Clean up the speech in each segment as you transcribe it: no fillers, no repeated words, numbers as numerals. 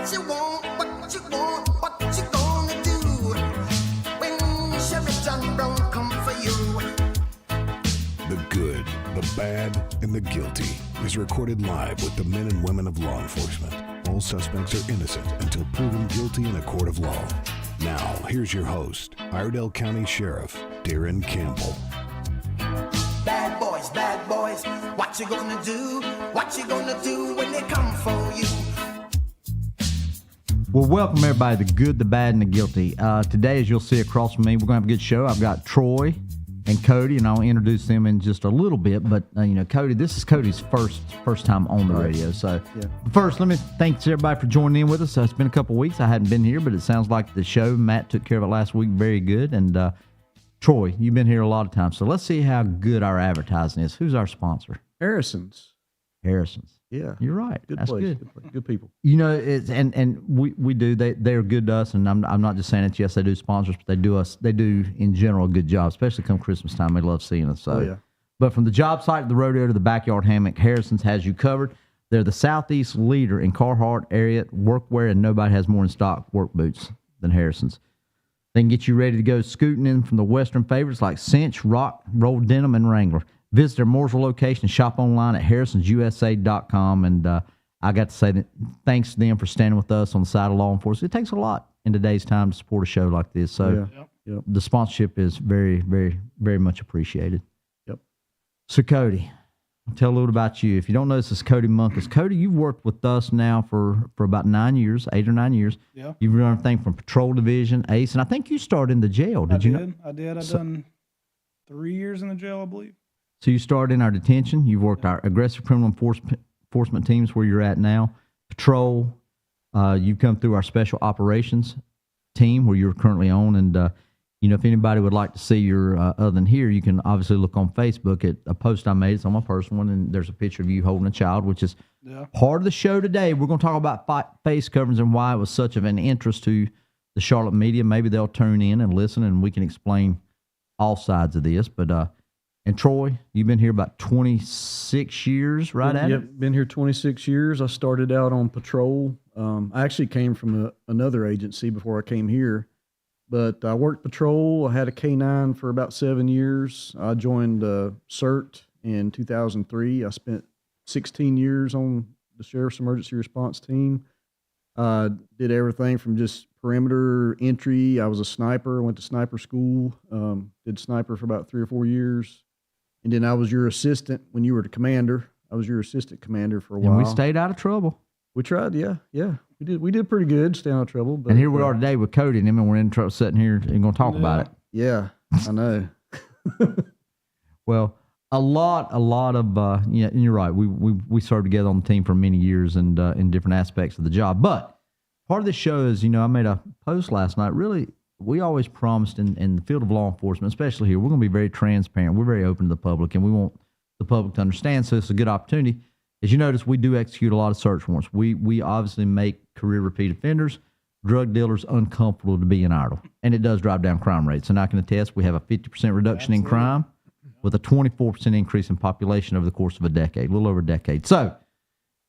What you want, what you want, what you gonna do when Sheriff John Brown come for you? The Good, the Bad, and the Guilty is recorded live with the men and women of law enforcement. All suspects are innocent until proven guilty in a court of law. Now, here's your host, Iredell County Sheriff Darren Campbell. Bad boys, what you gonna do? What you gonna do when they come for you? Well, welcome everybody to The Good, the Bad, and the Guilty. Today, as you'll see across from me, we're going to have a good show. I've got Troy and Cody, and I'll introduce them in just a little bit. But, Cody, this is Cody's first time on the radio. So, First, let me thank everybody for joining in with us. It's been a couple weeks. I hadn't been here, but it sounds like the show, Matt took care of it last week very good. And, Troy, you've been here a lot of times. So, let's see how good our advertising is. Who's our sponsor? Harrison's. Yeah, You're right. Good That's place. good. Good people. It's and we do. They're good to us, and I'm not just saying it. Yes, they do sponsors, but they do in general a good job, especially come Christmas time. They love seeing us. So, But from the job site to the rodeo to the backyard hammock, Harrison's has you covered. They're the Southeast leader in Carhartt area workwear, and nobody has more in stock work boots than Harrison's. They can get you ready to go scooting in from the Western favorites like Cinch, Rock, Roll Denim, and Wrangler. Visit their Mooresville location, shop online at harrisonsusa.com, and I got to say that thanks to them for standing with us on the side of law enforcement. It takes a lot in today's time to support a show like this, so the sponsorship is very, very, very much appreciated. Yep. So, Cody, I'll tell a little about you. If you don't know, this is Cody Moncus. Cody, you've worked with us now for about 8 or 9 years. Yeah. You've run everything from Patrol Division, ACE, and I think you started in the jail. Did you know? I did. I've done 3 years in the jail, I believe. So you started in our detention. You've worked our aggressive criminal enforcement teams where you're at now. Patrol. You've come through our special operations team where you're currently on. And, if anybody would like to see your other than here, you can obviously look on Facebook at a post I made. It's on my personal one, and there's a picture of you holding a child, which is part of the show today. We're going to talk about face coverings and why it was such of an interest to the Charlotte media. Maybe they'll tune in and listen, and we can explain all sides of this. But and Troy, you've been here about 26 years, right? Yep, been here 26 years. I started out on patrol. I actually came from another agency before I came here, but I worked patrol. I had a K-9 for about 7 years. I joined CERT in 2003. I spent 16 years on the Sheriff's Emergency Response Team. Did everything from just perimeter entry. I was a sniper, went to sniper school, did sniper for about 3 or 4 years. And then I was your assistant when you were the commander. I was your assistant commander for a while. And we stayed out of trouble. We tried, yeah. We did pretty good, staying out of trouble. But, and here we are today with Cody and him, and we're in trouble sitting here and going to talk about it. Yeah, I know. Well, a lot of, and you're right. We served together on the team for many years and in different aspects of the job. But part of this show is, I made a post last night. Really, we always promised in the field of law enforcement, especially here, we're going to be very transparent. We're very open to the public, and we want the public to understand. So it's a good opportunity. As you notice, we do execute a lot of search warrants. We obviously make career repeat offenders, drug dealers uncomfortable to be in Iredell, and it does drive down crime rates. And I can attest we have a 50% reduction in crime with a 24% increase in population over the course of a decade, a little over a decade. So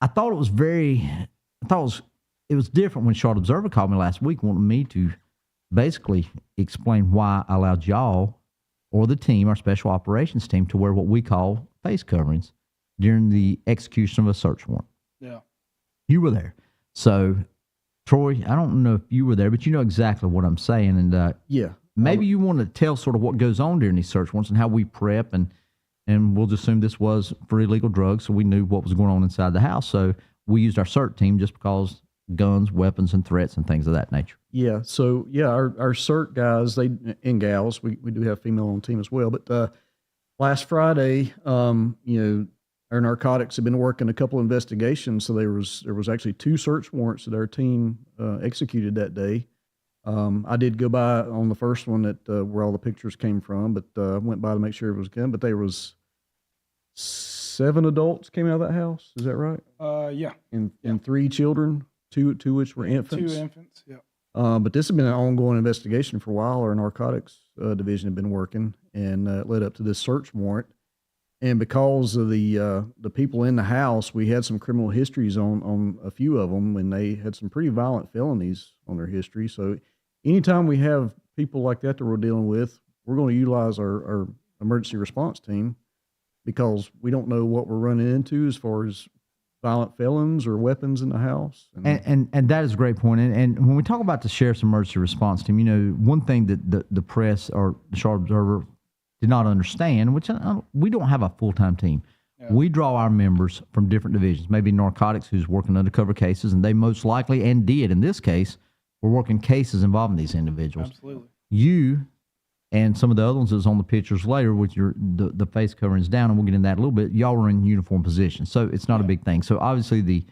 I thought it was it was different when Charlotte Observer called me last week, wanting me to basically explain why I allowed y'all or the team, our special operations team, to wear what we call face coverings during the execution of a search warrant. Yeah. You were there. So, Troy, I don't know if you were there, but you know exactly what I'm saying. And maybe you want to tell sort of what goes on during these search warrants and how we prep. And we'll just assume this was for illegal drugs, so we knew what was going on inside the house. So we used our CERT team just because guns, weapons, and threats and things of that nature. Yeah. So, our CERT guys and gals, we do have female on the team as well. But last Friday, our narcotics have been working a couple investigations. So there was actually 2 search warrants that our team executed that day. I did go by on the first one that where all the pictures came from, but I went by to make sure it was good. But there was 7 adults came out of that house. Is that right? Yeah. And 3 children, two which were infants. 2 infants. Yeah. But this has been an ongoing investigation for a while. Our narcotics division had been working, and it led up to this search warrant. And because of the people in the house, we had some criminal histories on a few of them, and they had some pretty violent felonies on their history. So anytime we have people like that we're dealing with, we're going to utilize our emergency response team because we don't know what we're running into as far as violent felons or weapons in the house. And that is a great point. And when we talk about the sheriff's emergency response team, one thing that the press or the Charlotte Observer did not understand, which we don't have a full-time team. Yeah. We draw our members from different divisions, maybe narcotics, who's working undercover cases, and they most likely, and did in this case, were working cases involving these individuals. Absolutely. You and some of the other ones that's on the pictures later with the face coverings down, and we'll get into that a little bit, y'all were in uniform position, so it's not a big thing. So obviously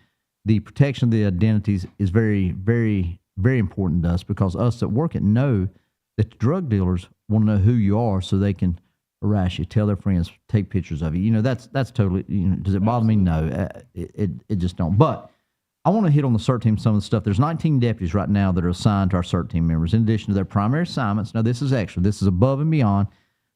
the protection of the identities is very, very, very important to us, because us that work it know that the drug dealers want to know who you are so they can harass you, tell their friends, take pictures of you. That's totally, does it bother me? No, it just don't. But I want to hit on the CERT team, some of the stuff. There's 19 deputies right now that are assigned to our CERT team members, in addition to their primary assignments. Now, this is extra. This is above and beyond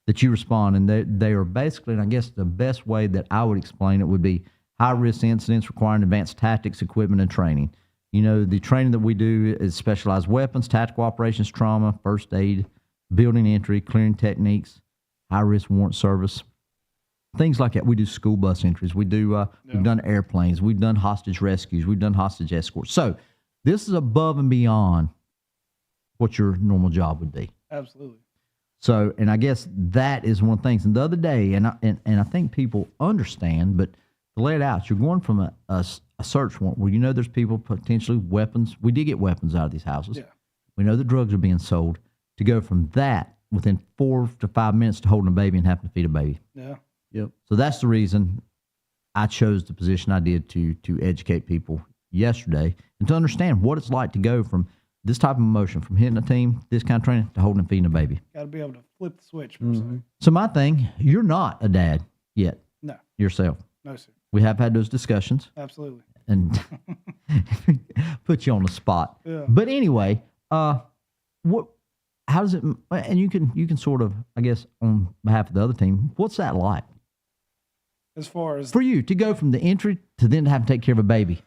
that you respond, and they are basically, and I guess the best way that I would explain it would be high-risk incidents requiring advanced tactics, equipment, and training. The training that we do is specialized weapons, tactical operations, trauma, first aid, building entry, clearing techniques, high-risk warrant service, things like that. We do school bus entries. We do. We've done airplanes. We've done hostage rescues. We've done hostage escorts. So this is above and beyond what your normal job would be. Absolutely. So, and I guess that is one of the things. And the other day, and I think people understand, but to lay it out, you're going from a search warrant where there's people, potentially weapons. We did get weapons out of these houses. Yeah. We know the drugs are being sold. To go from that within 4 to 5 minutes to holding a baby and having to feed a baby. Yeah. Yep. So that's the reason I chose the position I did to educate people yesterday and to understand what it's like to go from this type of emotion, from hitting a team, this kind of training, to holding and feeding a baby. Got to be able to flip the switch, per se. So my thing, you're not a dad yet. No. Yourself. No, sir. We have had those discussions. Absolutely. And put you on the spot. Yeah. But anyway, how does it, and you can sort of, I guess, on behalf of the other team, what's that like? As far as For you to go from the entry to then have to take care of a baby.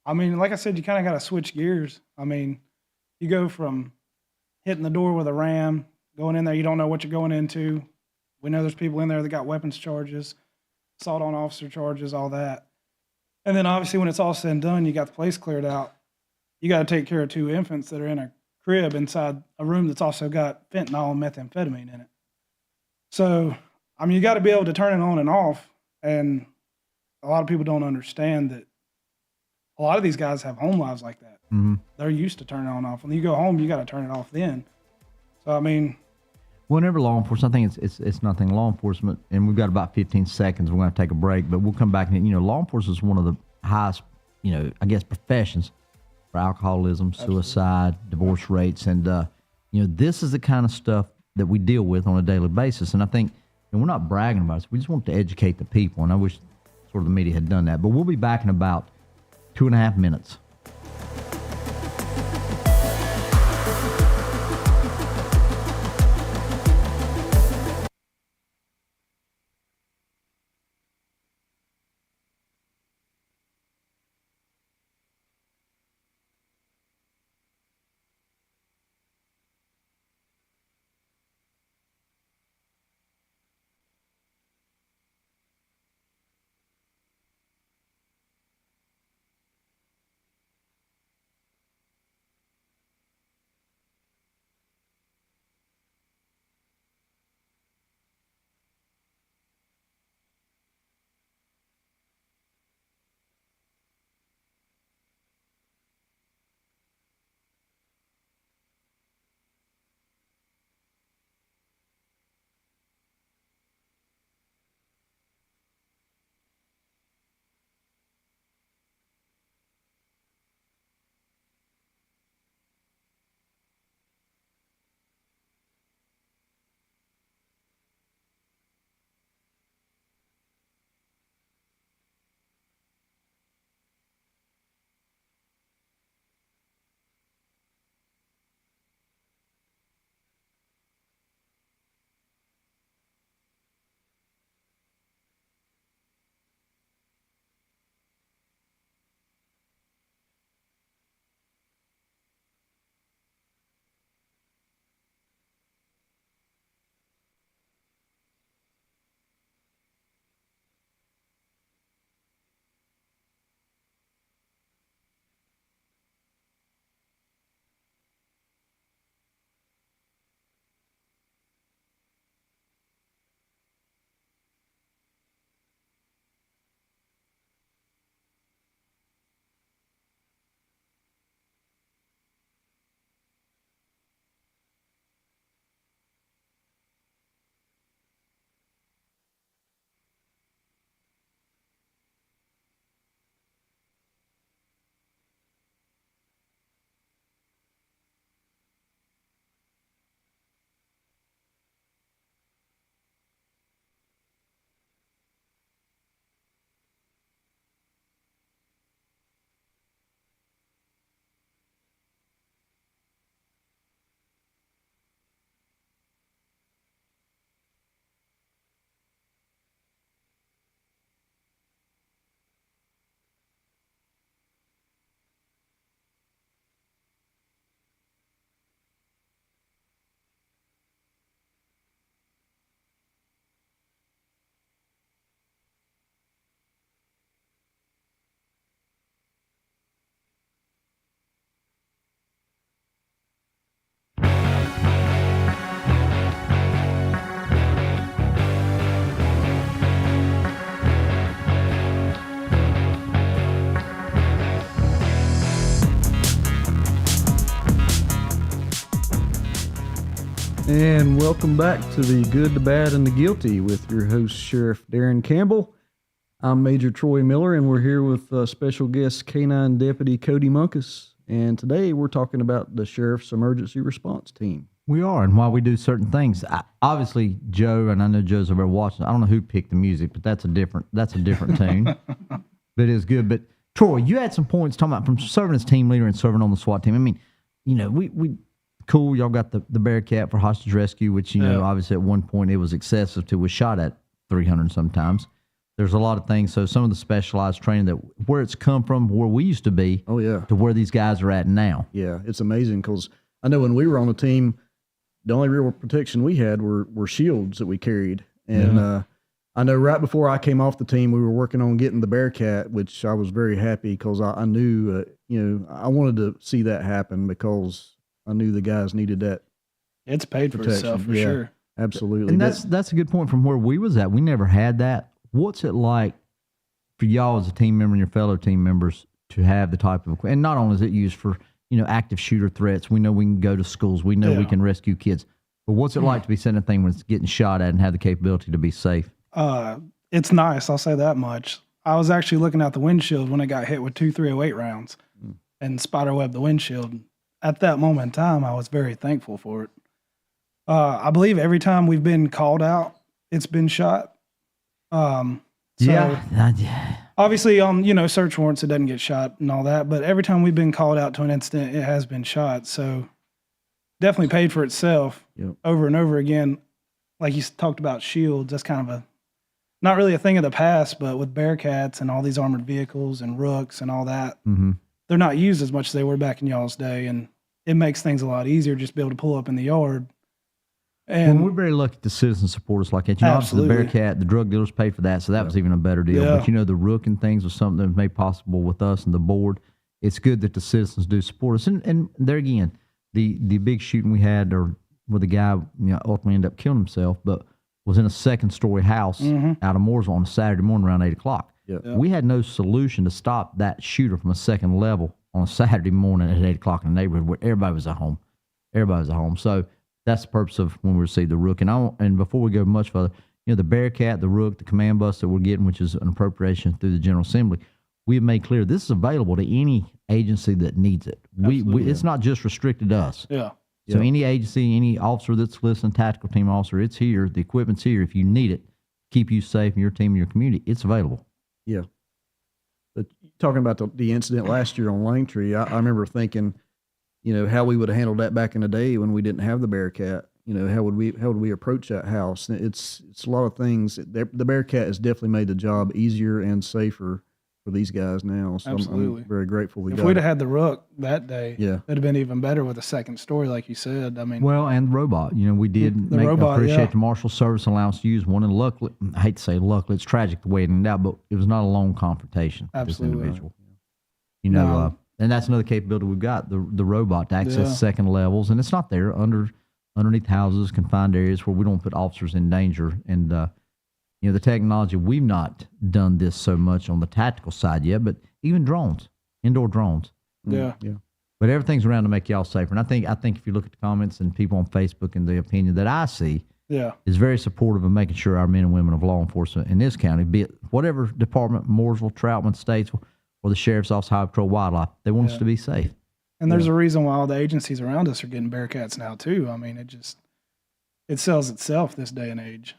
I mean, like I said, you kind of got to switch gears. I mean, you go from hitting the door with a ram, going in there, you don't know what you're going into. We know there's people in there that got weapons charges, assault on officer charges, all that. And then obviously when it's all said and done, you got the place cleared out. You got to take care of 2 infants that are in a crib inside a room that's also got fentanyl and methamphetamine in it. So, I mean, you got to be able to turn it on and off. And a lot of people don't understand that a lot of these guys have home lives like that. Mm-hmm. They're used to turning it on and off. When you go home, you got to turn it off then. So, I mean, whenever law enforcement, I think it's nothing law enforcement, and we've got about 15 seconds. We're going to take a break, but we'll come back. And, law enforcement is one of the highest, I guess, professions for alcoholism, suicide, divorce rates. And, this is the kind of stuff that we deal with on a daily basis. And I think, and we're not bragging about it. We just want to educate the people. And I wish sort of the media had done that. But we'll be back in about 2.5 minutes. And welcome back to the Good, the Bad, and the Guilty with your host, Sheriff Darren Campbell. I'm Major Troy Miller, and we're here with special guest K-9 Deputy Cody Moncus. And today we're talking about the Sheriff's Emergency Response Team. We are, and while we do certain things, obviously Joe, and I know Joe's over there watching. I don't know who picked the music, but that's a different tune. But it's good. But Troy, you had some points talking about from serving as team leader and serving on the SWAT team. I mean, you know, we cool. Y'all got the Bearcat for hostage rescue, which, you know, obviously at one point it was excessive to was shot at 300 sometimes. There's a lot of things. So some of the specialized training that where it's come from, where we used to be, to where these guys are at now. Yeah, it's amazing because I know when we were on the team, the only real protection we had were shields that we carried. And I know right before I came off the team, we were working on getting the Bearcat, which I was very happy because I knew, you know, I wanted to see that happen because I knew the guys needed that. It's paid for itself for sure. Absolutely. And that's a good point from where we was at. We never had that. What's it like for y'all as a team member and your fellow team members to have the type of equipment? And not only is it used for, you know, active shooter threats, we know we can go to schools, we know we can rescue kids, but what's it like to be sending a thing when it's getting shot at and have the capability to be safe? It's nice, I'll say that much. I was actually looking out the windshield when it got hit with 2 308 rounds and spiderwebbed the windshield. At that moment in time, I was very thankful for it. I believe every time we've been called out, it's been shot. Obviously on, you know, search warrants, it doesn't get shot and all that, but every time we've been called out to an incident, it has been shot. So definitely paid for itself over and over again. Like you talked about shields, that's kind of not really a thing of the past, but with Bearcats and all these armored vehicles and rooks and all that, they're not used as much as they were back in y'all's day. And it makes things a lot easier just to be able to pull up in the yard. And we're very lucky the citizens support us like that. You know, obviously the Bearcat, the drug dealers pay for that, so that was even a better deal. But, you know, the rook and things was something that was made possible with us and the board. It's good that the citizens do support us. And there again, the big shooting we had or where the guy, you know, ultimately ended up killing himself, but was in a second-story house out of Mooresville on a Saturday morning around 8 o'clock. We had no solution to stop that shooter from a second level on a Saturday morning at 8 o'clock in the neighborhood where everybody was at home. So that's the purpose of when we receive the rook. And before we go much further, you know, the Bearcat, the rook, the command bus that we're getting, which is an appropriation through the General Assembly, we have made clear this is available to any agency that needs it. It's not just restricted to us. So any agency, any officer that's listening, tactical team officer, it's here. The equipment's here. If you need it, keep you safe and your team and your community, it's available. Yeah. But talking about the incident last year on Langtree, I remember thinking, you know, how we would have handled that back in the day when we didn't have the Bearcat. You know, how would we approach that house? It's a lot of things. The Bearcat has definitely made the job easier and safer for these guys now. So I'm very grateful if we'd have had the rook that day, it'd have been even better with a second story, like you said. I mean, well, and the robot. You know, we did appreciate the Marshal Service allowance to use one, and luckily, I hate to say luckily, it's tragic the way it ended out, but it was not a lone confrontation with this individual. You know, and that's another capability we've got, the robot to access second levels, and it's not there underneath houses, confined areas where we don't put officers in danger. And you know, the technology, we've not done this so much on the tactical side yet, but even drones, indoor drones. Yeah. But everything's around to make y'all safer. And I think if you look at the comments and people on Facebook and the opinion that I see, is very supportive of making sure our men and women of law enforcement in this county, be it whatever department, Mooresville, Troutman, States, or the Sheriff's Office, Highway Patrol, Wildlife, they want us to be safe. And there's a reason why all the agencies around us are getting Bearcats now too. I mean, it sells itself this day and age.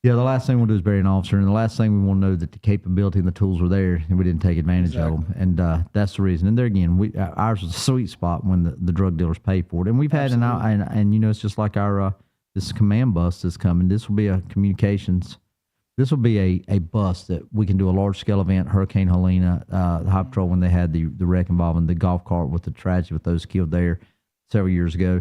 Yeah, the last thing we'll do is bury an officer, and the last thing we want to know is that the capability and the tools were there, and we didn't take advantage of them. And that's the reason. And there again, ours was a sweet spot when the drug dealers pay for it. And we've had, and you know, it's just like our this command bus that's coming. This will be a communications. This will be a bus that we can do a large-scale event, Hurricane Helena, the High Patrol, when they had the wreck involving the golf cart with the tragedy with those killed there several years ago,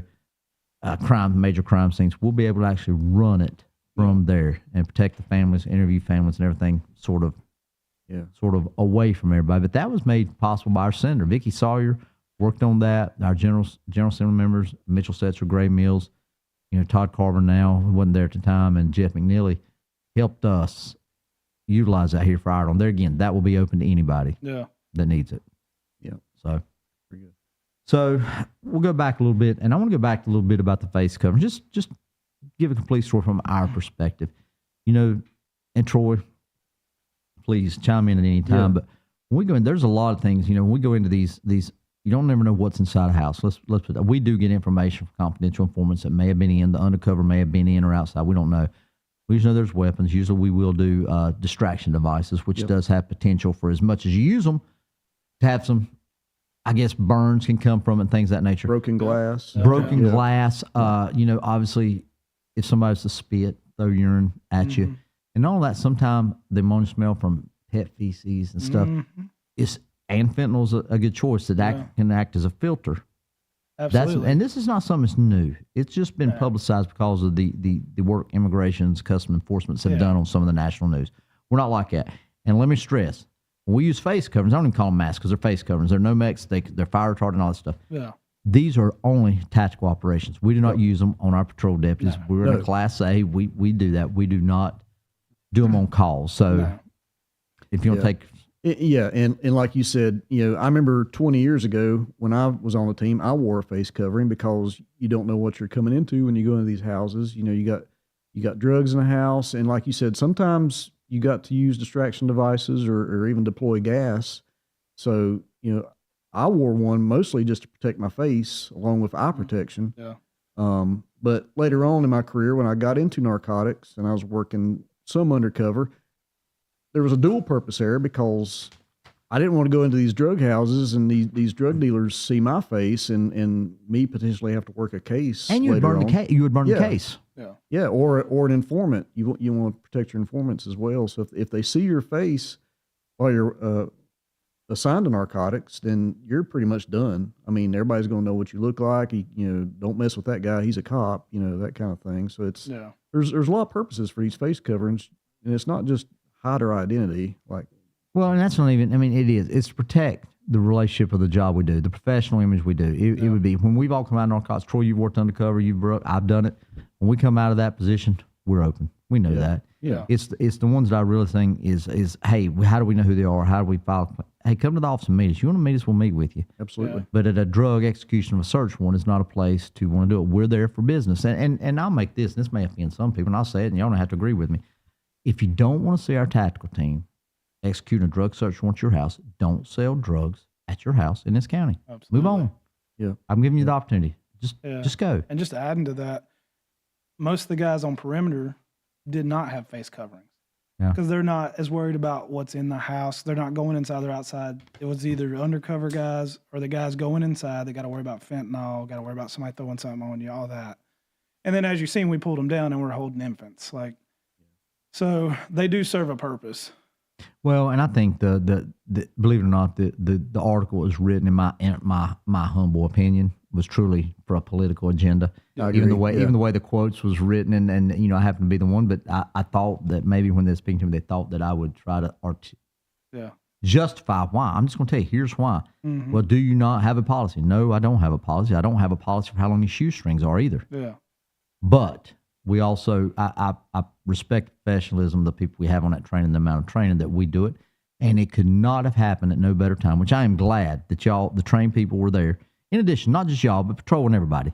major crime scenes. We'll be able to actually run it from there and protect the families, interview families, and everything sort of away from everybody. But that was made possible by our senator. Vicky Sawyer worked on that. Our General Assembly members, Mitchell Setzer, Gray Mills, you know, Todd Carver now, who wasn't there at the time, and Jeff McNeely helped us utilize that here for Iredell. There again, that will be open to anybody that needs it. Yeah. So, pretty good. So we'll go back a little bit, and I want to go back a little bit about the face covering. Just give a complete story from our perspective. You know, and Troy, please chime in at any time. But when we go in, there's a lot of things. You know, when we go into these, you don't never know what's inside a house. Let's put that. We do get information from confidential informants that may have been in the undercover, may have been in or outside. We don't know. We just know there's weapons. Usually, we will do distraction devices, which does have potential for, as much as you use them, to have some, I guess, burns can come from it and things of that nature. Broken glass. Broken glass. You know, obviously, if somebody's to spit, throw urine at you, and all that, sometimes the ammonia smell from pet feces and stuff is, and fentanyl's a good choice that can act as a filter. Absolutely. And this is not something that's new. It's just been publicized because of the work immigrations, custom enforcements have done on some of the national news. We're not like that. And let me stress, when we use face coverings, I don't even call them masks because they're face coverings. They're Nomex, they're fire retardant and all that stuff. Yeah. These are only tactical operations. We do not use them on our patrol deputies. We're in a Class A. We do that. We do not do them on calls. So if you don't take... And like you said, you know, I remember 20 years ago when I was on the team, I wore a face covering because you don't know what you're coming into when you go into these houses. You know, you got drugs in the house, and like you said, sometimes you got to use distraction devices or even deploy gas. So, you know, I wore one mostly just to protect my face along with eye protection. Yeah. But later on in my career, when I got into narcotics and I was working some undercover, there was a dual purpose there because I didn't want to go into these drug houses and these drug dealers see my face and me potentially have to work a case. And you would burn the case. You would burn the case. Yeah, or an informant. You want to protect your informants as well. So if they see your face while you're assigned to narcotics, then you're pretty much done. I mean, everybody's going to know what you look like. You know, don't mess with that guy. He's a cop. You know, that kind of thing. So it's there's a lot of purposes for these face coverings, and it's not just hide our identity. Well, and that's not even, I mean, it is. It's to protect the relationship of the job we do, the professional image we do. It would be, when we've all come out of narcotics, Troy, you've worked undercover, I've done it. When we come out of that position, we're open. We know that. Yeah. It's the ones that I really think is, hey, how do we know who they are? How do we file? Hey, come to the office and meet us. You want to meet us, we'll meet with you. Absolutely. But at a drug execution of a search warrant is not a place to want to do it. We're there for business. And I'll make this, and this may offend some people, and I'll say it, and y'all don't have to agree with me. If you don't want to see our tactical team executing a drug search warrant at your house, don't sell drugs at your house in this county. Absolutely. Move on. Yeah. I'm giving you the opportunity. Just go. And just adding to that, most of the guys on perimeter did not have face coverings because they're not as worried about what's in the house. They're not going inside or outside. It was either undercover guys or the guys going inside. They got to worry about fentanyl, got to worry about somebody throwing something on you, all that. And then as you've seen, we pulled them down and we're holding infants. So they do serve a purpose. Well, and I think the believe it or not, the article was written in my humble opinion was truly for a political agenda. Even the way the quotes was written, and you know, I happen to be the one, but I thought that maybe when they're speaking to me, they thought that I would try to justify why. I'm just going to tell you, here's why. Mm-hmm. Well, do you not have a policy? No, I don't have a policy. I don't have a policy for how long your shoestrings are either. Yeah. But we also, I respect the professionalism of the people we have on that training, the amount of training that we do it. And it could not have happened at no better time, which I am glad that y'all, the trained people, were there. In addition, not just y'all, but patrol and everybody.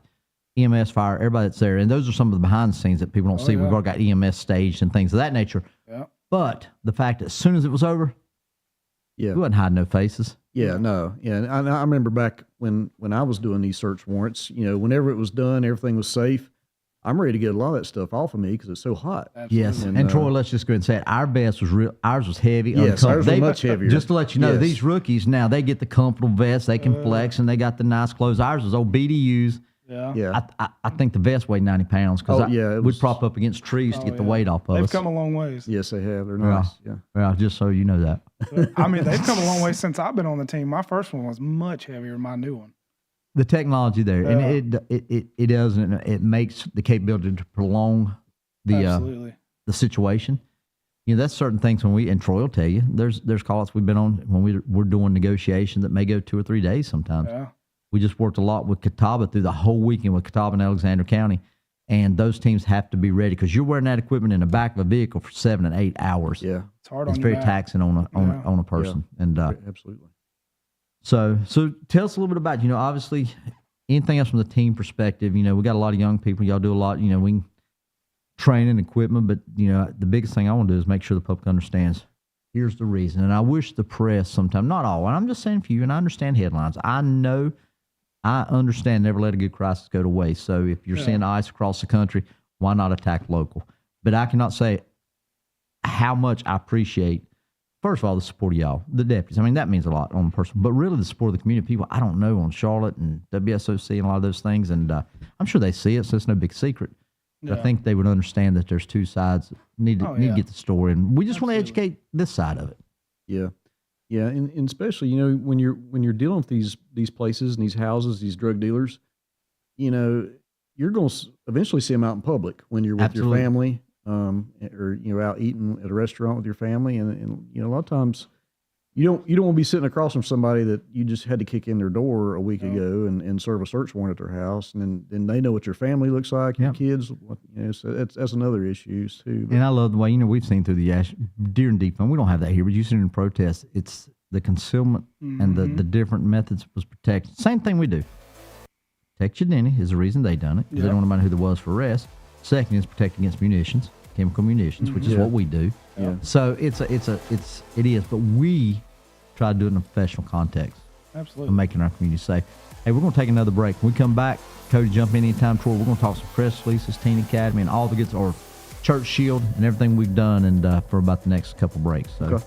EMS, fire, everybody that's there. And those are some of the behind the scenes that people don't see. We've already got EMS staged and things of that nature. Yeah. But the fact that as soon as it was over, we wasn't hiding no faces. Yeah, no. Yeah, and I remember back when I was doing these search warrants, you know, whenever it was done, everything was safe. I'm ready to get a lot of that stuff off of me because it's so hot. Absolutely. Yes, and Troy, let's just go ahead and say it. Our vest was real. Ours was heavy. Yes, ours was much heavier. Just to let you know, these rookies now they get the comfortable vest, they can flex, and they got the nice clothes. Ours was old BDUs. Yeah. I think the vest weighed 90 pounds because we'd prop up against trees to get the weight off of us. They've come a long ways. Yes, they have. They're nice. Yeah. Well, just so you know that. I mean, they've come a long way since I've been on the team. My first one was much heavier than my new one. The technology there, and it does, and it makes the capability to prolong the situation. You know, that's certain things when and Troy will tell you, there's call-outs we've been on when we're doing negotiations that may go 2 or 3 days sometimes. Yeah. We just worked a lot with Catawba through the whole weekend with Catawba and Alexander County, and those teams have to be ready because you're wearing that equipment in the back of a vehicle for 7 and 8 hours. Yeah, it's hard. It's very taxing on a person, and absolutely. So tell us a little bit about, you know, obviously anything else from the team perspective, we got a lot of young people. Y'all do a lot, we can training equipment, but the biggest thing I want to do is make sure the public understands. Here's the reason, and I wish the press sometimes, not all, and I'm just saying for you, and I understand headlines. I understand never let a good crisis go to waste. So if you're seeing ice across the country, why not attack local? But I cannot say how much I appreciate, first of all, the support of y'all, the deputies. I mean, that means a lot on the person, but really the support of the community, people I don't know on Charlotte and WSOC and a lot of those things, and I'm sure they see it, so it's no big secret. But I think they would understand that there's two sides. Need to get the story, and we just want to educate this side of it. Yeah. Yeah, and especially when you're dealing with these places and these houses, these drug dealers, you're going to eventually see them out in public when you're with your family, or out eating at a restaurant with your family, and a lot of times you don't want to be sitting across from somebody that you just had to kick in their door a week ago and serve a search warrant at their house, and then they know what your family looks like, your kids. So that's another issue too. But, and I love the way we've seen through the deer and defund. We don't have that here, but you've seen it in protests. It's the concealment and the different methods was protected. Same thing we do. Protect your identity is the reason they done it. They don't want to know who there was for arrest. Second is protect against munitions, chemical munitions, which is what we do. Yeah. So it is, but we try to do it in a professional context. Absolutely. And making our community safe. Hey, we're going to take another break. When we come back, Cody, jump in anytime, Troy. We're going to talk some press releases, Teen Academy, and all the good, or Church Shield, and everything we've done, and for about the next couple breaks. So. Okay.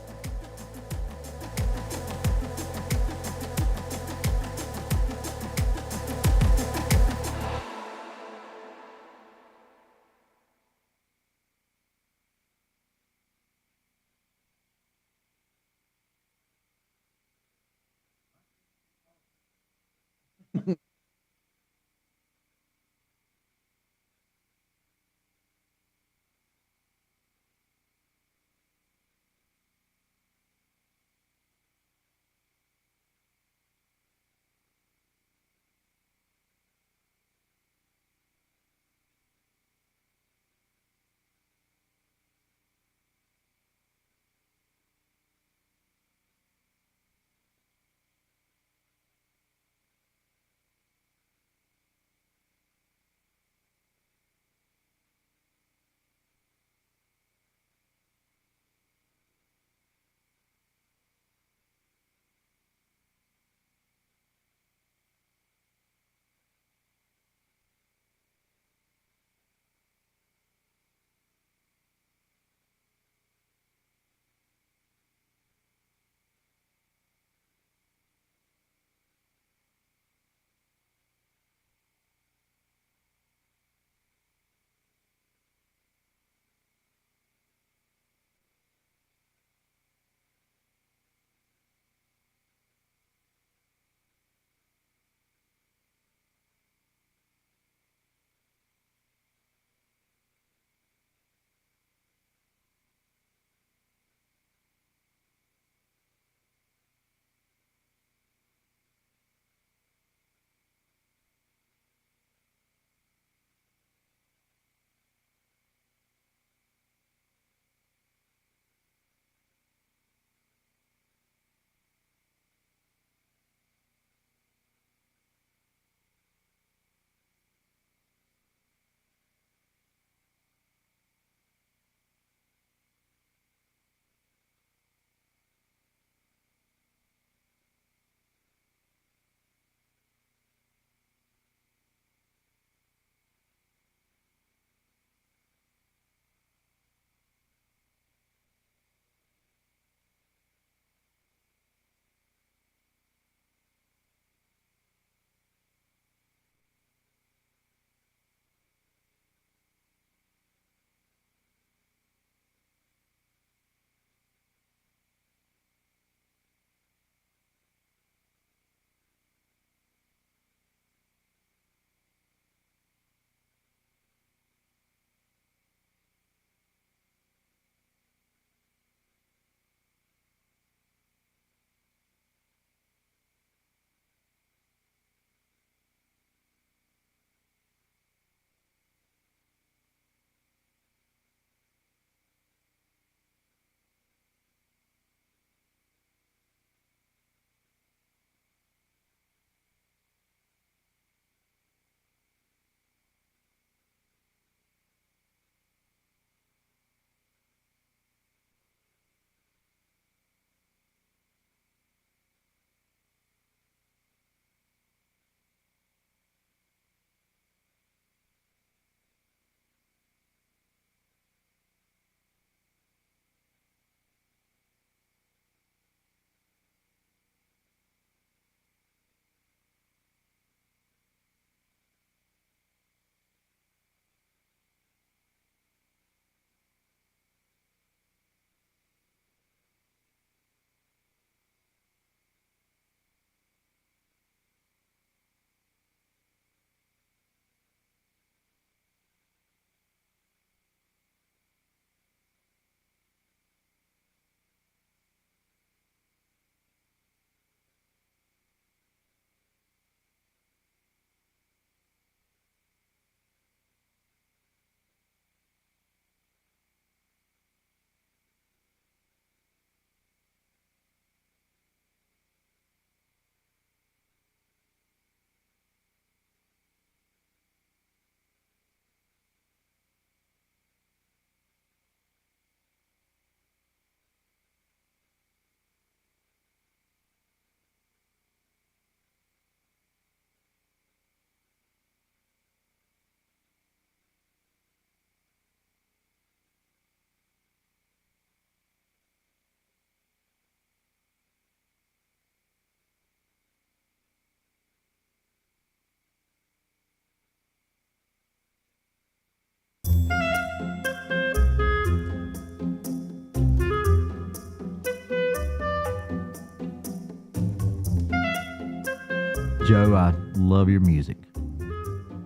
Joe, I love your music.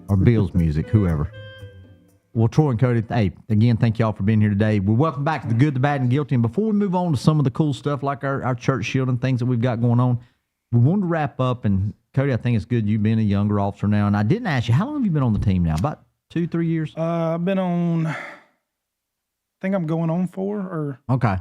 Or Bill's music, whoever. Well, Troy and Cody, hey, again, thank y'all for being here today. We're welcome back to the Good, the Bad, and Guilty. And before we move on to some of the cool stuff like our church shield and things that we've got going on, we wanted to wrap up. And Cody, I think it's good you being a younger officer now. And I didn't ask you, how long have you been on the team now? About 2-3 years? I've been on, I think I'm going on 4 or Okay.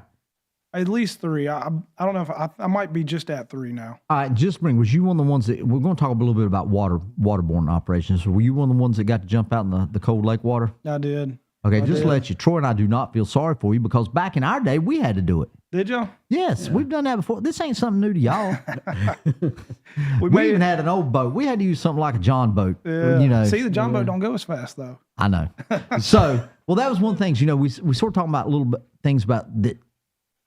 at least 3. I don't know if I might be just at 3 now. All right, was you one of the ones that, we're going to talk a little bit about waterborne operations. Were you one of the ones that got to jump out in the cold lake water? I did. Okay, just to let you, Troy and I do not feel sorry for you because back in our day, we had to do it. Did y'all? Yes, we've done that before. This ain't something new to y'all. We We even had an old boat. We had to use something like a John boat. Yeah. You know, See, the John boat don't go as fast though. I know. So, well, that was one of the things. You know, we sort of talking about a little bit things about that.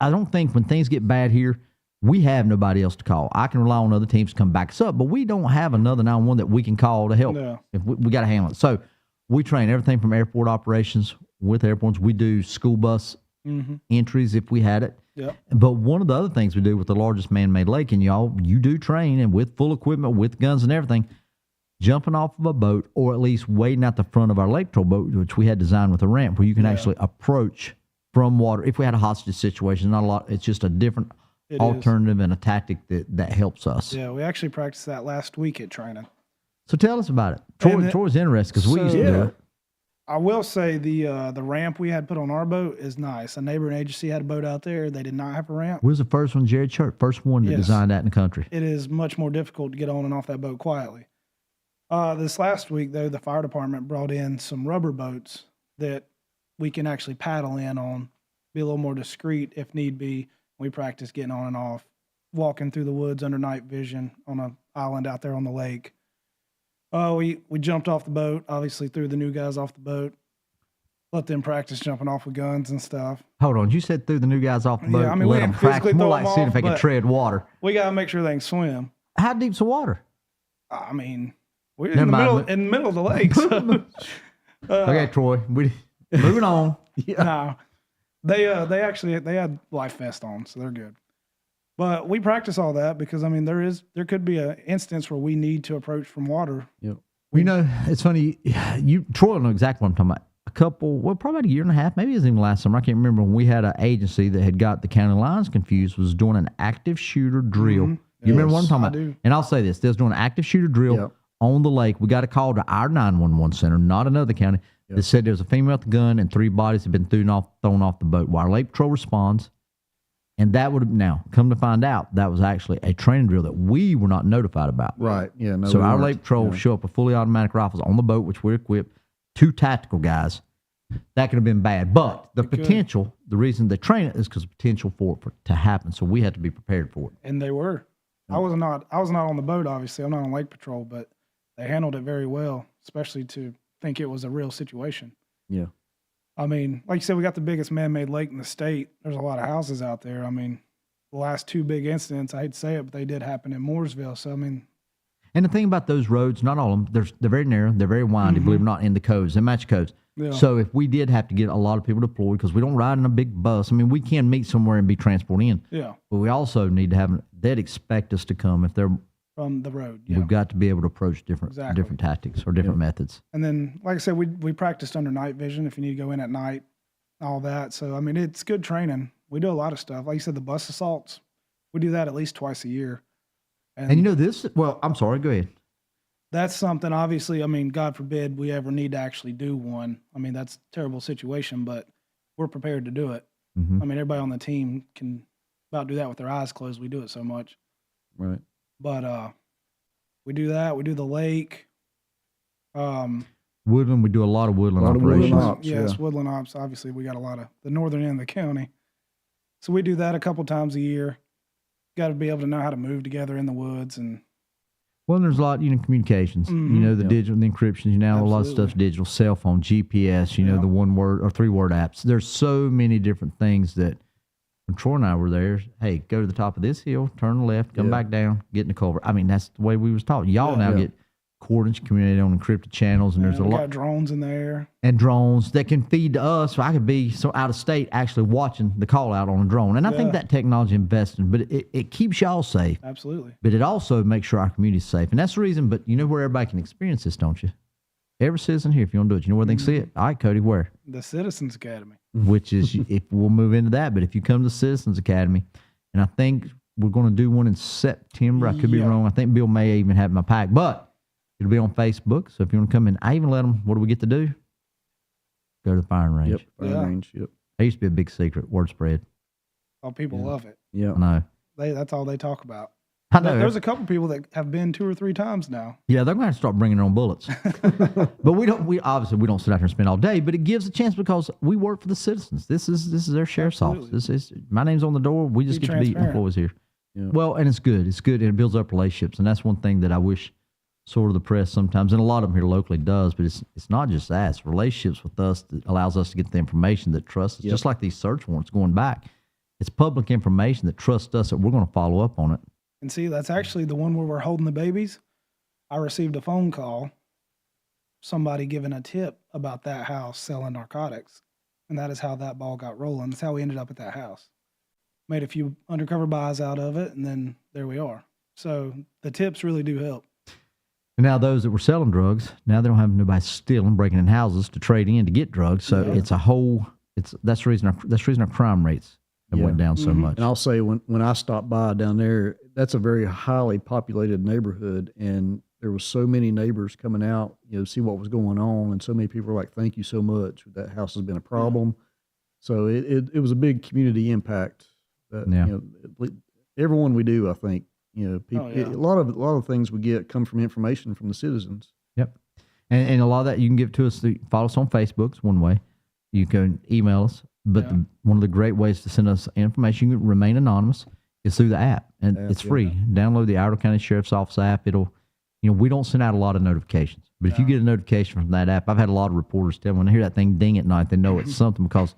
I don't think when things get bad here, we have nobody else to call. I can rely on other teams to come back us up, but we don't have another 911 that we can call to help. No. If we got to handle it. So we train everything from airport operations with airports. We do school bus entries if we had it. Yep. But one of the other things we do with the largest man-made lake, and you do train and with full equipment, with guns and everything, jumping off of a boat or at least wading out the front of our lake patrol boat, which we had designed with a ramp where you can actually approach from water. If we had a hostage situation, not a lot. It's just a different alternative and a tactic that helps us. Yeah, we actually practiced that last week at training. So tell us about it. Troy's interested because we used to do it. I will say the ramp we had put on our boat is nice. A neighboring agency had a boat out there. They did not have a ramp. We was the first one, Jared Church, first one that designed that in the country. It is much more difficult to get on and off that boat quietly. This last week, though, the fire department brought in some rubber boats that we can actually paddle in on, be a little more discreet if need be. We practice getting on and off, walking through the woods under night vision on an island out there on the lake. We jumped off the boat, obviously threw the new guys off the boat, let them practice jumping off with guns and stuff. Hold on, you said threw the new guys off the boat, Yeah, I mean, let we them didn't physically practice, more throw like them seeing if off, they can but- tread water. We got to make sure they can swim. How deep's the water? I mean, we're Never in mind. the middle of the lake. So. Okay, Troy, moving on. No, they had life vest on, so they're good. But we practice all that because I mean there could be an instance where we need to approach from water. Yep. Well, you know, it's funny. Troy will know exactly what I'm talking about. Probably about a year and a half, maybe it was even last summer. I can't remember when we had an agency that had got the county lines confused, was doing an active shooter drill. You remember what I'm talking about? do. And I'll say this: they was doing an active shooter drill on the lake. We got a call to our 911 center, not another county, that said there was a female with a gun and 3 bodies had been thrown off the boat. Well, our lake patrol responds, and that would have now come to find out that was actually a training drill that we were not notified about. Right. Yeah. No. So we our weren't. lake patrol show up with fully automatic rifles on the boat, which we're equipped, 2 tactical guys. That could have been bad, but the potential, the reason they train it is because of potential for it to happen. So we had to be prepared for it. And they were. I was not on the boat, obviously. I'm not on lake patrol, but they handled it very well, especially to think it was a real situation. Yeah. I mean, like you said, we got the biggest man-made lake in the state. There's a lot of houses out there. I mean, the last 2 big incidents, I hate to say it, but they did happen in Mooresville. So, I mean. And the thing about those roads, not all of them, they're very narrow, they're very windy, believe it or not, in the coves. They match coves. Yeah. So if we did have to get a lot of people deployed, because we don't ride in a big bus, I mean, we can meet somewhere and be transported in. Yeah. But we also need to have, they'd expect us to come if they're, From the road. Yeah. we've got to be able to approach different tactics or different methods. And then, like I said, we practiced under night vision if you need to go in at night, all that. So, I mean, it's good training. We do a lot of stuff. Like you said, the bus assaults, we do that at least twice a year. And you know this, well, I'm sorry, go ahead. That's something, obviously, I mean, God forbid we ever need to actually do one. I mean, that's a terrible situation, but we're prepared to do it. I mean, everybody on the team can about do that with their eyes closed. We do it so much. Right. But we do that. We do the lake. Woodland, we do a lot of woodland operations. woodland ops, Yes, yeah. woodland ops. Obviously, we got a lot of the northern end of the county. So we do that a couple times a year. Got to be able to know how to move together in the woods. And Well, there's a lot, communications, the digital, the encryptions, a lot of stuff's digital, cell phone, GPS, the 1-word or 3-word apps. There's so many different things that when Troy and I were there, hey, go to the top of this hill, turn left, come back down, get in the culvert. I mean, that's the way we was taught. Y'all now get recordings, communicate on encrypted channels, and there's a we lot. got drones in there. And drones that can feed to us. So I could be so out of state actually watching the call out on a drone. And I think that technology investing, but it keeps y'all safe. Absolutely. But it also makes sure our community's safe. And that's the reason, but you know where everybody can experience this, don't you? Every citizen here, if you want to do it, you know where they can see it? All right, Cody, where? The Citizens Academy. Which is, if we'll move into that, but if you come to Citizens Academy, and I think we're going to do one in September. I could be wrong. I think Bill may even have my pack, but it'll be on Facebook. So if you want to come in, I even let them, what do we get to do? Go to the firing range. Yep, firing range, yep. That used to be a big secret, word spread. Oh, people love it. Yeah. I know. That's all they talk about. I know. There's a couple people that have been 2 or 3 times now. Yeah, they're going to have to start bringing their own bullets. But we obviously we don't sit out here and spend all day, but it gives a chance because we work for the citizens. This is their sheriff's office. This is my name's on the door. We just get to be employees here. Yeah. Well, and it's good. It's good, and it builds up relationships, and that's one thing that I wish sort of the press sometimes, and a lot of them here locally does, but it's not just that. It's relationships with us that allows us to get the information that trusts us, just like these search warrants going back. It's public information that trusts us that we're going to follow up on it. And see, that's actually the one where we're holding the babies. I received a phone call, somebody giving a tip about that house selling narcotics. And that is how that ball got rolling. That's how we ended up at that house. Made a few undercover buys out of it, and then there we are. So the tips really do help. And now those that were selling drugs, now they don't have nobody stealing, breaking in houses to trade in to get drugs. So it's a whole, that's the reason our crime rates have went down so much. And I'll say when I stopped by down there, that's a very highly populated neighborhood, and there was so many neighbors coming out, see what was going on, and so many people were like, "Thank you so much. That house has been a problem." So it was a big community impact. Everyone we do, I think, people. A lot of things we get come from information from the citizens. Yep, and a lot of that you can give to us. Follow us on Facebook. It's one way. You can email us, but one of the great ways to send us information, you can remain anonymous, is through the app, and it's free. Download the Iredell County Sheriff's Office app. It'll, we don't send out a lot of notifications, but if you get a notification from that app, I've had a lot of reporters tell me when they hear that thing ding at night, they know it's something because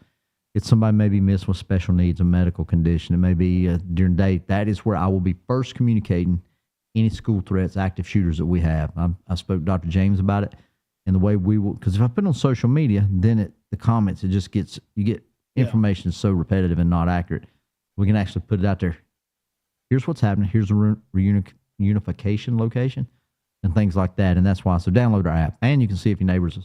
it's somebody maybe missed with special needs, a medical condition. It may be during the day. That is where I will be first communicating any school threats, active shooters that we have. I spoke to Dr. James about it, and the way we will, because if I put it on social media, then the comments, it just gets, you get information that's so repetitive and not accurate. We can actually put it out there. Here's what's happening. Here's a reunification location and things like that. And that's why. So download our app, and you can see if your neighbors have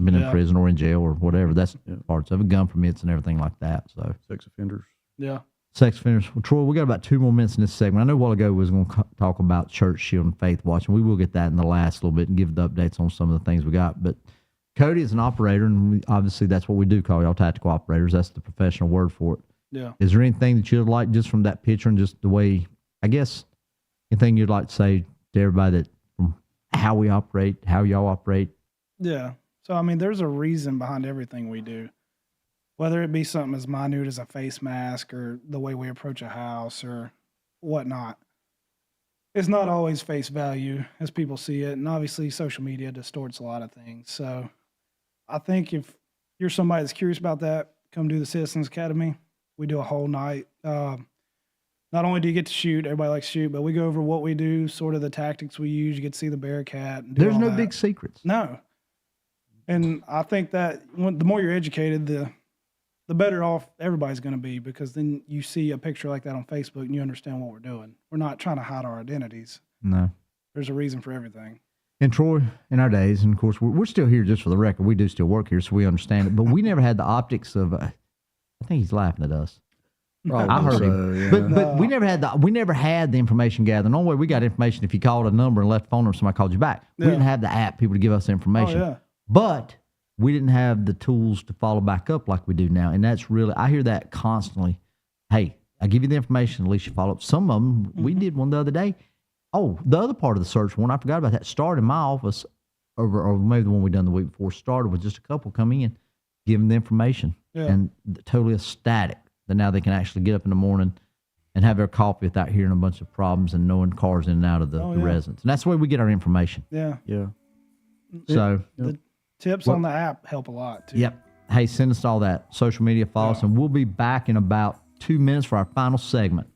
been in prison or in jail or whatever. That's parts of it, gun permits and everything like that. So sex offenders. Yeah. Sex offenders. Well, Troy, we got about 2 more minutes in this segment. I know a while ago we was going to talk about Church Shield and Faith Watch, and we will get that in the last little bit and give the updates on some of the things we got. But Cody is an operator, and obviously that's what we do call y'all, tactical operators. That's the professional word for it. Yeah. Is there anything that you'd like just from that picture and just the way, I guess, anything you'd like to say to everybody that from how we operate, how y'all operate? Yeah. So, I mean, there's a reason behind everything we do, whether it be something as minute as a face mask or the way we approach a house or whatnot. It's not always face value as people see it. And obviously social media distorts a lot of things. So I think if you're somebody that's curious about that, come do the Citizens Academy. We do a whole night. Not only do you get to shoot, everybody likes to shoot, but we go over what we do, sort of the tactics we use. You get to see the Bearcat. And There's no big secrets. No. And I think that the more you're educated, the better off everybody's going to be, because then you see a picture like that on Facebook and you understand what we're doing. We're not trying to hide our identities. No. There's a reason for everything. And Troy, in our days, and of course, we're still here just for the record. We do still work here, so we understand it. But we never had the optics of, I think he's laughing at us. I heard him. Yeah. But we never had the information gathering. The only way we got information if you called a number and left a phone number, somebody called you back. We didn't have the app, people to give us the information. Oh, yeah. But we didn't have the tools to follow back up like we do now. And that's really, I hear that constantly. Hey, I give you the information, at least you follow up. Some of them, we did one the other day. Oh, the other part of the search warrant, I forgot about that, started in my office, or maybe the one we done the week before, started with just a couple come in, give them the information, and totally ecstatic that now they can actually get up in the morning and have their coffee without hearing a bunch of problems and knowing cars in and out of the residence. And that's the way we get our information. Yeah. Yeah. So the tips on the app help a lot, too. Yep. Hey, send us all that. Social media, follow us, and we'll be back in about 2 minutes for our final segment.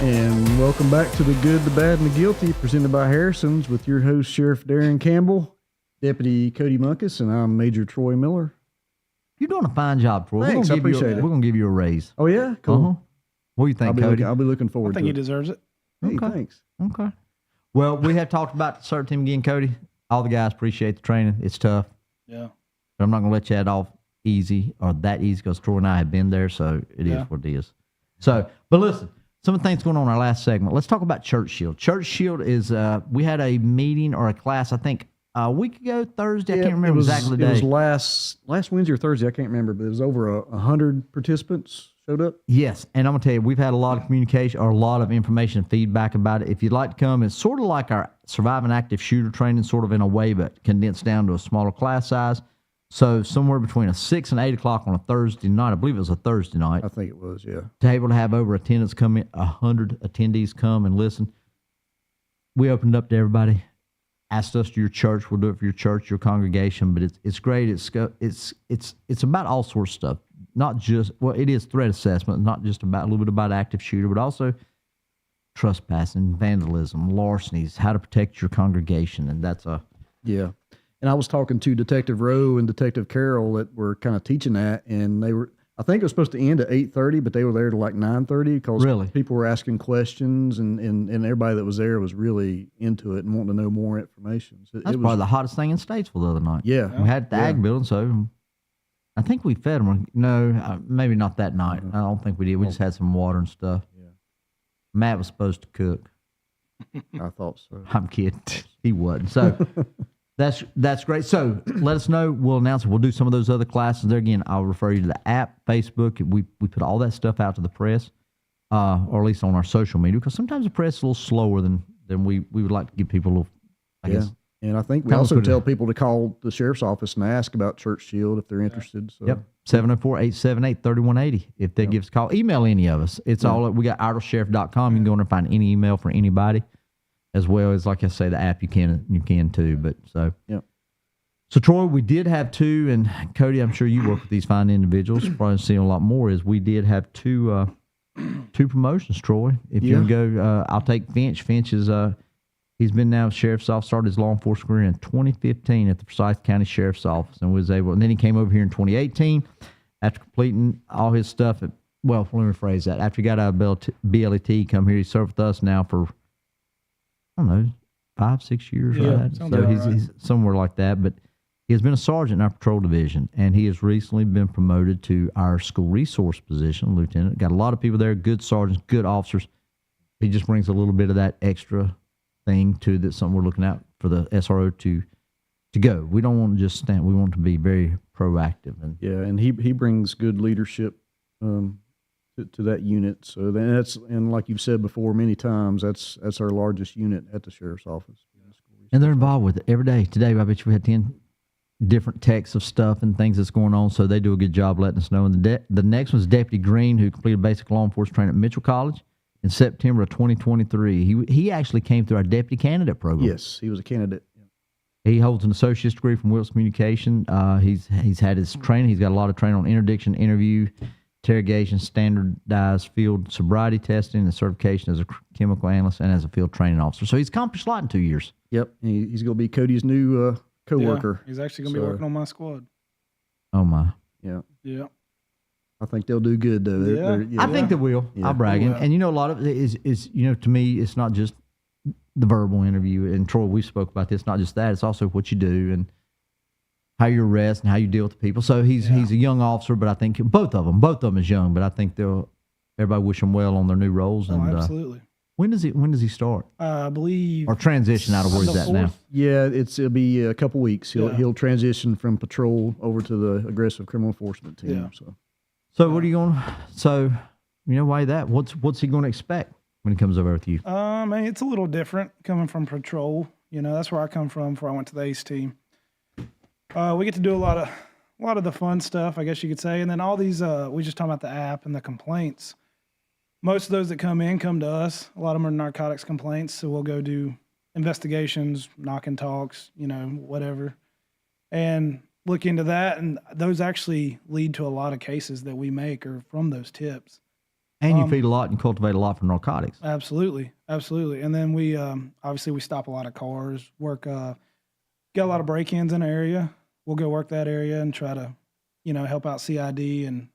And welcome back to The Good, the Bad, and the Guilty, presented by Harrison's with your host, Sheriff Darren Campbell, Deputy Cody Moncus, and I'm Major Troy Miller. You're doing a fine job, Troy. Thanks, I appreciate it. We're going to give you a raise. Oh, yeah? Cool. Uh-huh. What do you think, Cody? I'll be looking I forward to think it. he deserves it. Hey, Okay. thanks. Okay. Well, we have talked about the CERT team again, Cody. All the guys appreciate the training. It's tough. Yeah. But I'm not going to let you head off easy or that easy because Troy and I have been there, so it is what it is. So, but listen, some of the things going on in our last segment. Let's talk about Church Shield. Church Shield is, we had a meeting or a class, I think, a week ago, Thursday. I can't remember exactly the day. It was last Wednesday or Thursday. I can't remember, but it was over 100 participants showed up. Yes, and I'm going to tell you, we've had a lot of communication or a lot of information and feedback about it. If you'd like to come, it's sort of like our surviving active shooter training, sort of in a way, but condensed down to a smaller class size. So somewhere between 6 and 8 o'clock on a Thursday night, I believe it was a Thursday night, I think it was, yeah. to able to have over attendance come in, 100 attendees come and listen. We opened up to everybody. Asked us to your church. We'll do it for your church, your congregation. But it's great. It's about all sorts of stuff. Not just, well, it is threat assessment. Not just about a little bit about active shooter, but also trespassing, vandalism, larcenies, how to protect your congregation, and that's a Yeah. And I was talking to Detective Rowe and Detective Carroll that were kind of teaching that, and they were, I think it was supposed to end at 8:30, but they were there to like 9:30 because Really? people were asking questions, and everybody that was there was really into it and wanting to know more information. So that's it was, probably the hottest thing in Statesville the other night. yeah. We had it at the ag building, so I think we fed them. No, maybe not that night. I don't think we did. We just had some water and stuff. Yeah. Matt was supposed to cook. I thought so. I'm kidding. He wasn't. So that's great. So let us know. We'll announce it. We'll do some of those other classes there. Again, I'll refer you to the app, Facebook. We put all that stuff out to the press, or at least on our social media, because sometimes the press is a little slower than we would like to give people a little, I guess. And I think we Tell us also what tell people to call the sheriff's office and ask about Church Shield if they're interested. So. Yep. 704-878-3180. If they give us a call, email any of us. It's all, we got iredellsheriff.com. You can go in and find any email for anybody, as well as, like I say, the app you can too. But so, Yep. So Troy, we did have two, and Cody, I'm sure you work with these fine individuals. Probably seeing a lot more. Is we did have two promotions, Troy. If you can go, I'll take Finch. Finch is he's been now sheriff's office, started his law enforcement career in 2015 at the Forsyth County Sheriff's Office, and and then he came over here in 2018 after completing all his stuff at, well, let me rephrase that. After he got out of BLET, he come here. He served with us now for, I don't know, 5-6 years. Yeah, right? sounds So about he's somewhere like that, but he has been a sergeant in our patrol division, and he has recently been promoted to our school resource position, lieutenant. Got a lot of people there, good sergeants, good officers. He just brings a little bit of that extra thing to that's something we're looking at for the SRO to go. We don't want to just stand. We want to be very proactive. And Yeah, and he brings good leadership to that unit. So then and like you've said before many times, that's our largest unit at the sheriff's office. And they're involved with it every day. Today, I bet you we had 10 different texts of stuff and things that's going on, so they do a good job letting us know. And the next one is Deputy Green, who completed basic law enforcement training at Mitchell College in September of 2023. He actually came through our deputy candidate program. Yes, he was a candidate. He holds an associate's degree from Wilkes Communication. He's had his training. He's got a lot of training on interdiction, interview, interrogation, standardized field sobriety testing, and certification as a chemical analyst and as a field training officer. So he's accomplished a lot in 2 years. Yep, he's going to be Cody's new co-worker. Yeah, he's actually going to be working on my squad. Oh, my. Yeah. Yeah. I think they'll do good, though. Yeah. I think they will. Yeah. I'll brag. Yeah. And, you know, a lot of it is, you know, to me, it's not just the verbal interview. And, Troy, we spoke about this. Not just that. It's also what you do and how you arrest and how you deal with the people. So he's a young officer, but I think both of them is young, but I think everybody wish them well on their new roles. And Absolutely. When does he start? I believe. Or transition out of where he's the at now? 4th. Yeah, it'll be a couple weeks. He'll transition from patrol over to the aggressive criminal enforcement team. Yeah. So What are you going? So, you know, why that? What's he going to expect when he comes over with you? I mean, it's a little different coming from patrol. You know, that's where I come from before I went to the ACE team. We get to do a lot of the fun stuff, I guess you could say. And then all these, we just talking about the app and the complaints. Most of those that come to us. A lot of them are narcotics complaints. So we'll go do investigations, knock and talks, you know, whatever. And look into that. And those actually lead to a lot of cases that we make are from those tips. And you feed a lot and cultivate a lot for narcotics. Absolutely. And then we obviously we stop a lot of cars, work get a lot of break-ins in the area. We'll go work that area and try to, help out CID and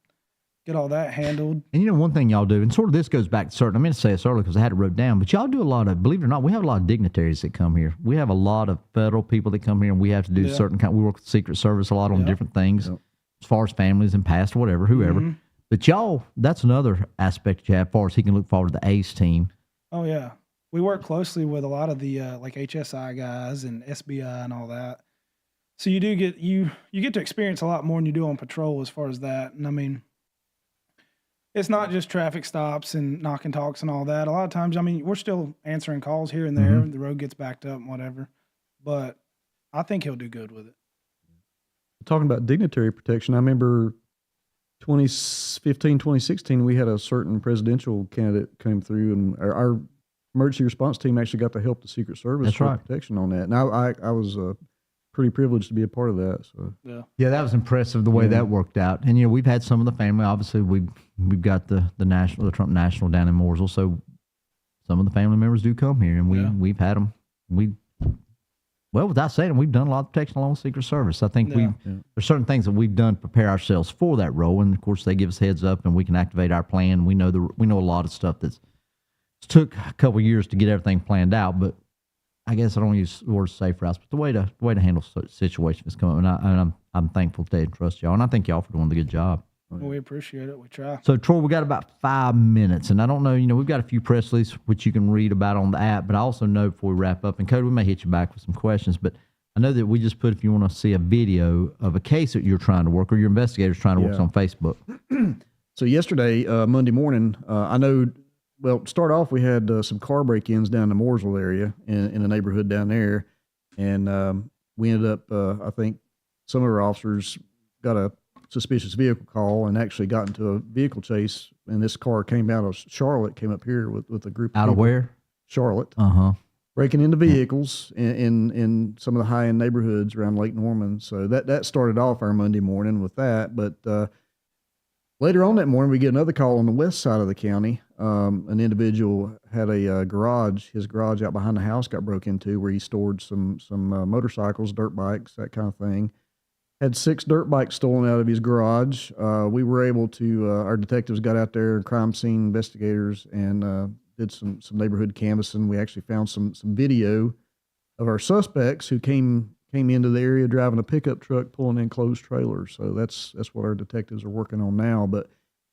get all that handled. And one thing y'all do, and sort of this goes back to certain, I'm going to say this earlier because I had it wrote down, but y'all do a lot of, believe it or not, we have a lot of dignitaries that come here. We have a lot of federal people that come here, and we have to do certain kind. We work with the Secret Service a lot on different things, as far as families and past, whatever, whoever. Mm-hmm. But y'all, that's another aspect you have, as far as he can look forward to the ACE team. Oh, yeah. We work closely with a lot of the like HSI guys and SBI and all that. So you do get you get to experience a lot more than you do on patrol as far as that. And I mean, it's not just traffic stops and knock and talks and all that. A lot of times, I mean, we're still answering calls here and there. Mm-hmm. The road gets backed up and whatever. But I think he'll do good with it. Talking about dignitary protection, I remember 2015, 2016, we had a certain presidential candidate came through, and our emergency response team actually got to help the Secret Service for protection on that. Now, I was pretty privileged to be a part of that. So yeah, that was impressive the way that worked out. And we've had some of the family. Obviously, we've got the Trump National down in Mooresville, so some of the family members do come here, and we've had them. Well, without saying it, we've done a lot of protection along with Secret Service. I think there's certain things that we've done to prepare ourselves for that role, and of course they give us heads up, and we can activate our plan. We know a lot of stuff that's took a couple of years to get everything planned out, but I guess I don't use the word safe routes, but the way to handle situations is coming. And I'm thankful to trust y'all, and I thank y'all for doing the good job. Well, we appreciate it. We try. So, Troy, we got about 5 minutes, and I don't know, we've got a few press releases which you can read about on the app, but I also know before we wrap up, and Cody, we may hit you back with some questions, but I know that we just put, if you want to see a video of a case that you're trying to work or your investigator's trying to work on Facebook. So yesterday, Monday morning, I know, well, to start off, we had some car break-ins down in the Mooresville area in a neighborhood down there, and we ended up, I think some of our officers got a suspicious vehicle call and actually got into a vehicle chase, and this car came out of Charlotte, came up here with a group out of where? Charlotte. Breaking into vehicles in some of the high-end neighborhoods around Lake Norman. So that started off our Monday morning with that. But later on that morning, we get another call on the west side of the county. An individual had a garage. His garage out behind the house got broke into, where he stored some motorcycles, dirt bikes, that kind of thing. Had 6 dirt bikes stolen out of his garage. We were able to, our detectives got out there, crime scene investigators, and did some neighborhood canvassing. We actually found some video of our suspects who came into the area driving a pickup truck, pulling in closed trailers. So that's what our detectives are working on now. But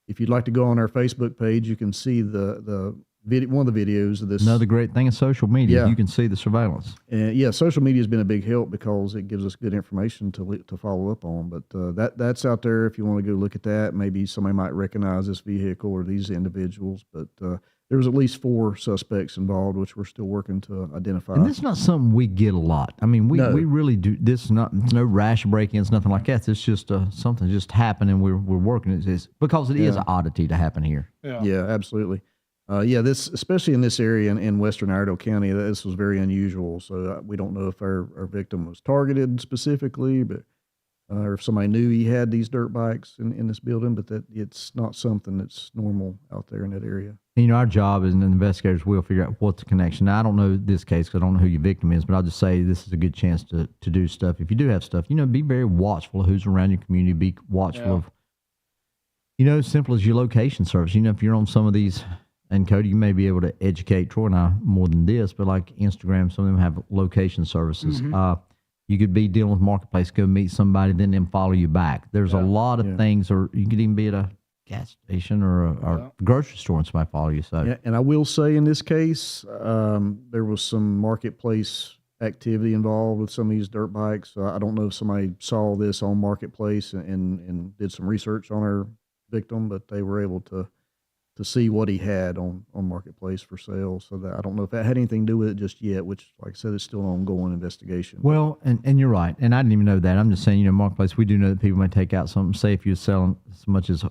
if you'd like to go on our Facebook page, you can see the video, one of the videos of this. Another great thing is social media. You can see the surveillance. And social media has been a big help because it gives us good information to follow up on. But that's out there if you want to go look at that. Maybe somebody might recognize this vehicle or these individuals. But there was at least 4 suspects involved, which we're still working to identify. And this is not something we get a lot. I mean, we really do. This is not, it's no rash break-ins, nothing like that. It's just something just happened, and we're working. It's because it is an oddity to happen here. Yeah, absolutely. This, especially in this area in western Iredell County, this was very unusual. So we don't know if our victim was targeted specifically, but or if somebody knew he had these dirt bikes in this building, but that it's not something that's normal out there in that area. And, our job as investigators will figure out what's the connection. Now, I don't know this case because I don't know who your victim is, but I'll just say this is a good chance to do stuff. If you do have stuff, be very watchful of who's around your community. Be watchful of, simple as your location service. If you're on some of these. And Cody, you may be able to educate Troy and I more than this, but like Instagram, some of them have location services. Mm-hmm. You could be dealing with Marketplace, go meet somebody, then them follow you back. There's a lot of things, or you could even be at a gas station or a grocery store and somebody follow you. So, and I will say in this case, there was some Marketplace activity involved with some of these dirt bikes. I don't know if somebody saw this on Marketplace and did some research on our victim, but they were able to see what he had on Marketplace for sale. So that I don't know if that had anything to do with it just yet, which, like I said, is still an ongoing investigation. Well, and you're right. And I didn't even know that. I'm just saying, Marketplace, we do know that people may take out something. Say if you're selling as much as, I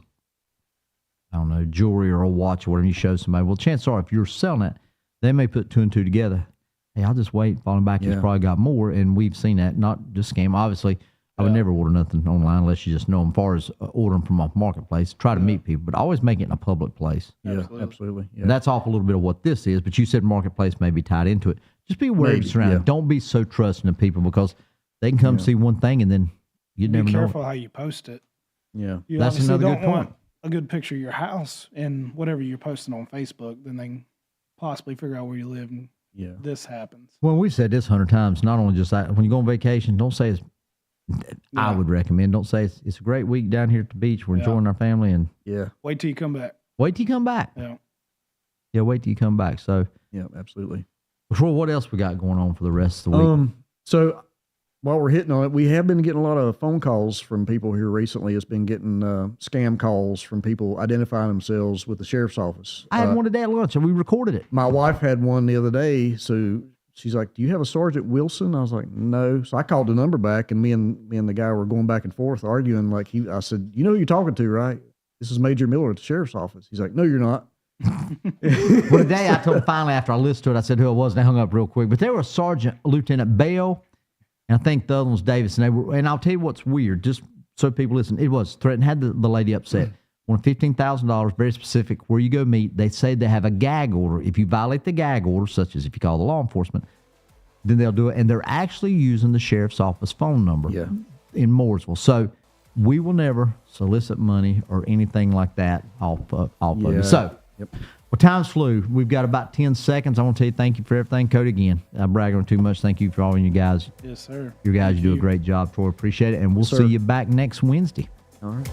don't know, jewelry or a watch or whatever, you show somebody. Well, chances are if you're selling it, they may put 2 and 2 together. Hey, I'll just wait. Falling back, he's probably got more. And we've seen that, not just scam. Obviously, I would never order nothing online unless you just know them. As far as ordering from off marketplace, try to meet people, but always make it in a public place. Yeah, absolutely. Yeah. And that's off a little bit of what this is, but you said marketplace may be tied into it. Just be aware of your surroundings. Don't be so trusting of people because they can come see one thing and then you never know. Be careful how you post it. Yeah. You That's obviously another good don't want point. a good picture of your house and whatever you're posting on Facebook, then they can possibly figure out where you live and this happens. Well, we've said this 100 times. Not only just that, when you go on vacation, don't say it's. I would recommend. Don't say it's a great week down here at the beach. We're enjoying our family, and wait till you come back. Wait till you come back. Yeah, wait till you come back. So yeah, absolutely. Troy, what else we got going on for the rest of the week? So while we're hitting on it, we have been getting a lot of phone calls from people here recently. It's been getting scam calls from people identifying themselves with the sheriff's office. I had one today at lunch, and we recorded it. My wife had one the other day, so she's like, "Do you have a Sergeant Wilson?" I was like, "No." So I called the number back, and me and the guy were going back and forth arguing. Like I said, "You know who you're talking to, right? This is Major Miller at the sheriff's office." He's like, "No, you're not." Well, today I told him finally after I listened to it, I said who it was, and they hung up real quick. But they were Lieutenant Bell, and I think the other one was Davis. And they were, and I'll tell you what's weird, just so people listen. It was threatened, had the lady upset. Wanted $15,000, very specific. Where you go meet, they say they have a gag order. If you violate the gag order, such as if you call the law enforcement, then they'll do it. And they're actually using the sheriff's office phone number in Mooresville. So we will never solicit money or anything like that off of you. So, well, time's flew. We've got about 10 seconds. I want to tell you thank you for everything. Cody, again, I'm bragging on too much. Thank you for all you guys. Yes, sir. You guys, you do a great job, Troy. Appreciate it. And we'll see you back next Wednesday. All right.